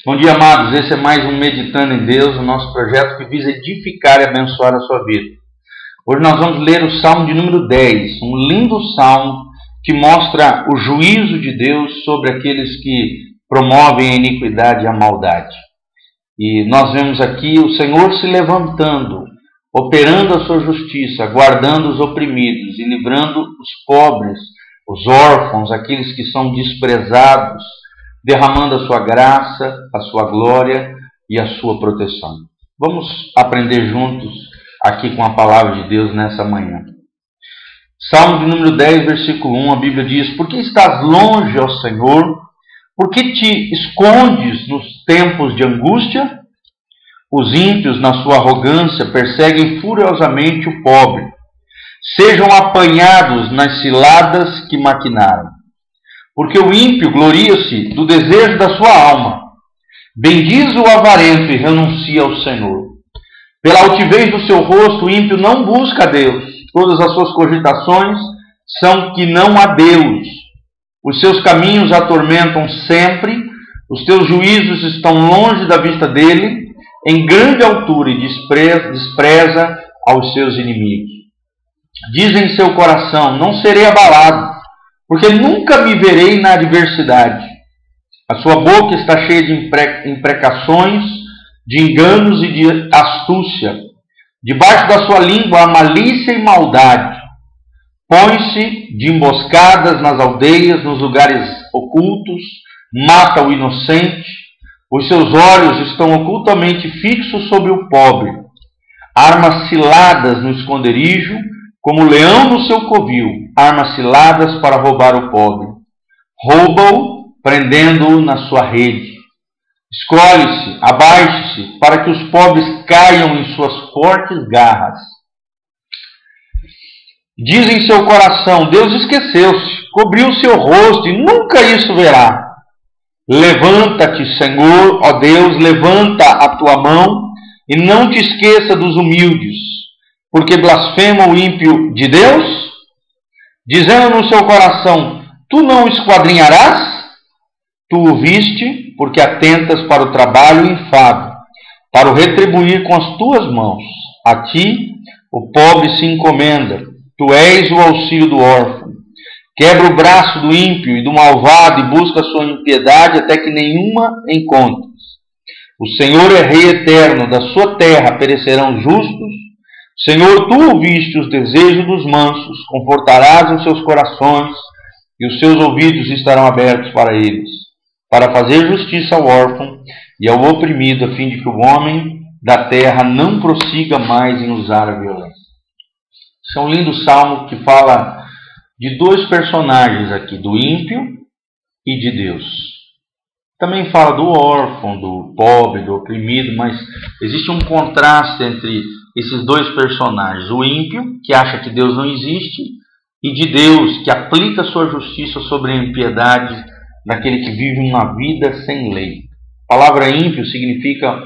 Bom dia, amados. Esse é mais um Meditando em Deus, o nosso projeto que visa edificar e abençoar a sua vida. Hoje nós vamos ler o Salmo de número 10, um lindo salmo que mostra o juízo de Deus sobre aqueles que promovem a iniquidade e a maldade. E nós vemos aqui o Senhor se levantando, operando a sua justiça, guardando os oprimidos e livrando os pobres, os órfãos, aqueles que são desprezados, derramando a sua graça, a sua glória e a sua proteção. Vamos aprender juntos aqui com a palavra de Deus nessa manhã. Salmo de número 10, versículo 1, a Bíblia diz: Por que estás longe, ó Senhor? Por que te escondes nos tempos de angústia? Os ímpios, na sua arrogância, perseguem furiosamente o pobre. Sejam apanhados nas ciladas que maquinaram. Porque o ímpio gloria-se do desejo da sua alma. Bendiz o avarento e renuncia ao Senhor. Pela altivez do seu rosto, o ímpio não busca a Deus. Todas as suas cogitações são que não há Deus. Os seus caminhos atormentam sempre. Os teus juízos estão longe da vista dele, em grande altura, e despreza aos seus inimigos. Diz em seu coração: não serei abalado, porque nunca me verei na adversidade. A sua boca está cheia de imprecações, de enganos e de astúcia. Debaixo da sua língua há malícia e maldade. Põe-se de emboscadas nas aldeias, nos lugares ocultos, mata o inocente. Os seus olhos estão ocultamente fixos sobre o pobre. Arma ciladas no esconderijo, como o leão no seu covil, armas ciladas para roubar o pobre. Rouba-o, prendendo-o na sua rede. Escolhe-se, abaixe-se, para que os pobres caiam em suas fortes garras. Diz em seu coração: Deus esqueceu-se, cobriu seu rosto e nunca isso verá. Levanta-te, Senhor, ó Deus, levanta a tua mão e não te esqueça dos humildes. Porque blasfema o ímpio de Deus, dizendo no seu coração: tu não esquadrinharás? Tu o viste, porque atentas para o trabalho infado, para o retribuir com as tuas mãos. A ti o pobre se encomenda, tu és o auxílio do órfão. Quebra o braço do ímpio e do malvado e busca a sua impiedade até que nenhuma encontres. O Senhor é Rei eterno, da sua terra perecerão os justos. Senhor, tu ouviste os desejos dos mansos, confortarás os seus corações, e os seus ouvidos estarão abertos para eles, para fazer justiça ao órfão e ao oprimido, a fim de que o homem da terra não prossiga mais em usar a violência. Esse é um lindo salmo que fala de dois personagens aqui, do ímpio e de Deus. Também fala do órfão, do pobre, do oprimido, mas existe um contraste entre esses dois personagens. O ímpio, que acha que Deus não existe, e de Deus, que aplica sua justiça sobre a impiedade daquele que vive uma vida sem lei. A palavra ímpio significa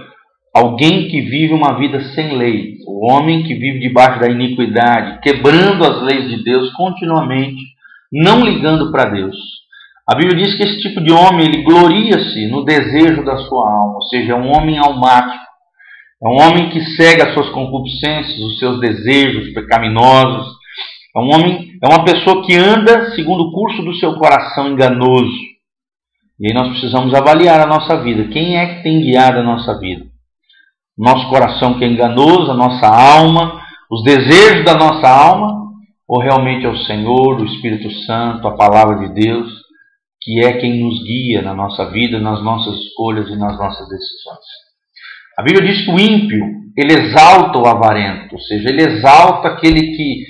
alguém que vive uma vida sem lei. O homem que vive debaixo da iniquidade, quebrando as leis de Deus continuamente, não ligando para Deus. A Bíblia diz que esse tipo de homem, ele gloria-se no desejo da sua alma, ou seja, é um homem almático. É um homem que segue as suas concupiscências, os seus desejos pecaminosos. É uma pessoa que anda segundo o curso do seu coração enganoso. E aí nós precisamos avaliar a nossa vida. Quem é que tem guiado a nossa vida? Nosso coração que é enganoso, a nossa alma, os desejos da nossa alma? Ou realmente é o Senhor, o Espírito Santo, a Palavra de Deus, que é quem nos guia na nossa vida, nas nossas escolhas e nas nossas decisões? A Bíblia diz que o ímpio, ele exalta o avarento, ou seja, ele exalta aquele que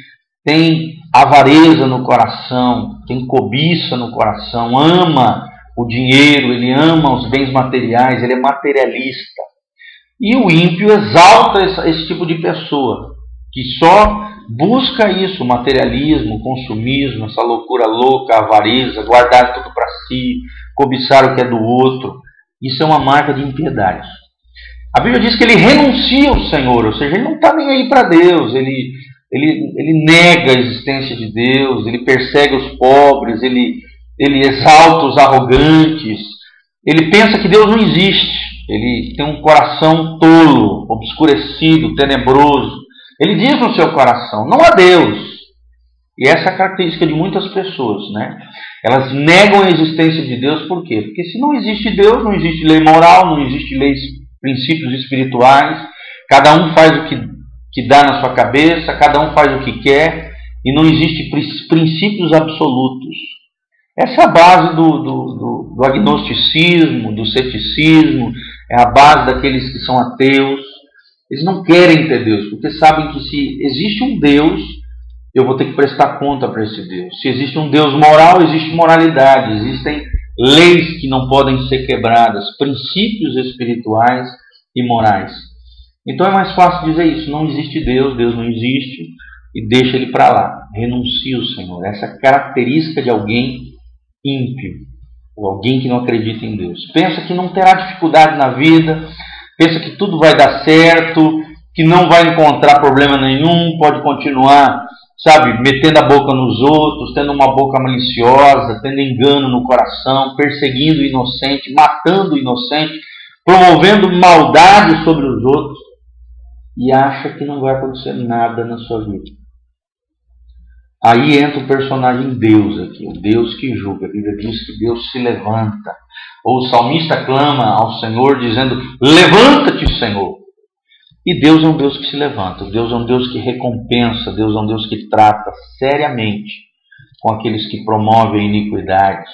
tem avareza no coração, tem cobiça no coração, ama o dinheiro, ele ama os bens materiais, ele é materialista. E o ímpio exalta esse tipo de pessoa, que só busca isso, o materialismo, o consumismo, essa loucura louca, a avareza, guardar tudo para si, cobiçar o que é do outro. Isso é uma marca de impiedade. A Bíblia diz que ele renuncia ao Senhor, ou seja, ele não está nem aí para Deus, ele nega a existência de Deus, ele persegue os pobres, ele exalta os arrogantes, Ele pensa que Deus não existe. Ele tem um coração tolo, obscurecido, tenebroso. Ele diz no seu coração: não há Deus. E essa é a característica de muitas pessoas, né? Elas negam a existência de Deus. Por quê? Porque se não existe Deus, não existe lei moral, não existe leis, princípios espirituais. Cada um faz o que dá na sua cabeça, cada um faz o que quer, e não existe princípios absolutos. Essa é a base do agnosticismo, do ceticismo, é a base daqueles que são ateus. Eles não querem ter Deus, porque sabem que se existe um Deus, eu vou ter que prestar conta para esse Deus. Se existe um Deus moral, existe moralidade, existem leis que não podem ser quebradas, princípios espirituais e morais. Então é mais fácil dizer isso: não existe Deus, Deus não existe, e deixa ele para lá. Renuncia o Senhor. Essa é a característica de alguém ímpio, ou alguém que não acredita em Deus. Pensa que não terá dificuldade na vida, pensa que tudo vai dar certo, que não vai encontrar problema nenhum, pode continuar, sabe, metendo a boca nos outros, tendo uma boca maliciosa, tendo engano no coração, perseguindo o inocente, matando o inocente, promovendo maldade sobre os outros, e acha que não vai acontecer nada na sua vida. Aí entra o personagem Deus aqui, o Deus que julga. A Bíblia diz que Deus se levanta. Ou o salmista clama ao Senhor dizendo: levanta-te, Senhor. E Deus é um Deus que se levanta. Deus é um Deus que recompensa. Deus é um Deus que trata seriamente com aqueles que promovem a iniquidade,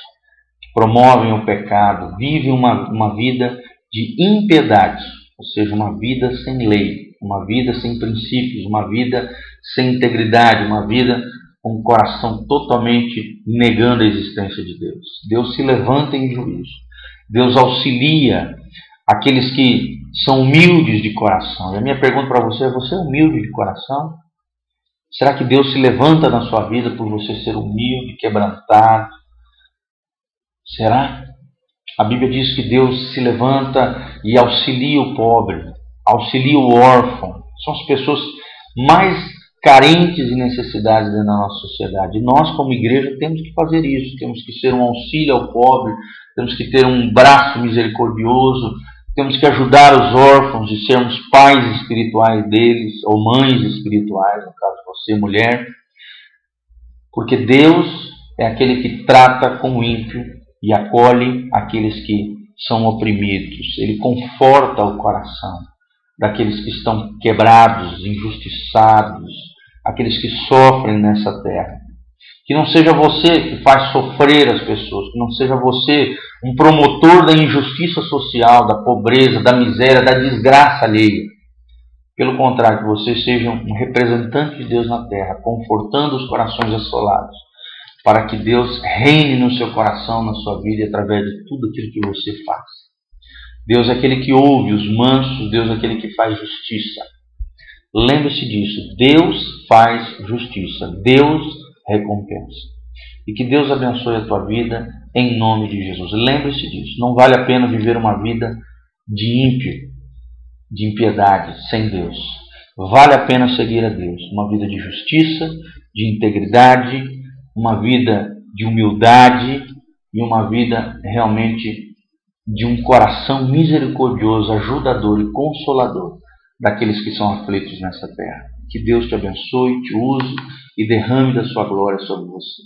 que promovem o pecado, vivem uma vida de impiedade, ou seja, uma vida sem lei, uma vida sem princípios, uma vida sem integridade, uma vida com o coração totalmente negando a existência de Deus. Deus se levanta em juízo. Deus auxilia aqueles que são humildes de coração. E a minha pergunta para você é: você é humilde de coração? Será que Deus se levanta na sua vida por você ser humilde, quebrantado? Será? A Bíblia diz que Deus se levanta e auxilia o pobre, auxilia o órfão. São as pessoas mais carentes e necessidades da nossa sociedade. E nós, como igreja, temos que fazer isso. Temos que ser um auxílio ao pobre, temos que ter um braço misericordioso, temos que ajudar os órfãos e sermos pais espirituais deles, ou mães espirituais, no caso você, mulher, porque Deus é aquele que trata com o ímpio e acolhe aqueles que são oprimidos. Ele conforta o coração daqueles que estão quebrados, injustiçados, aqueles que sofrem nessa terra. Que não seja você que faz sofrer as pessoas, que não seja você um promotor da injustiça social, da pobreza, da miséria, da desgraça alheia. Pelo contrário, que você seja um representante de Deus na terra, confortando os corações assolados, para que Deus reine no seu coração, na sua vida, através de tudo aquilo que você faz. Deus é aquele que ouve os mansos, Deus é aquele que faz justiça. Lembre-se disso: Deus faz justiça, Deus recompensa. E que Deus abençoe a tua vida em nome de Jesus. Lembre-se disso: não vale a pena viver uma vida de ímpio, de impiedade, sem Deus. Vale a pena seguir a Deus, uma vida de justiça, de integridade, uma vida de humildade e uma vida realmente de um coração misericordioso, ajudador e consolador daqueles que são aflitos nessa terra. Que Deus te abençoe, te use e derrame da sua glória sobre você.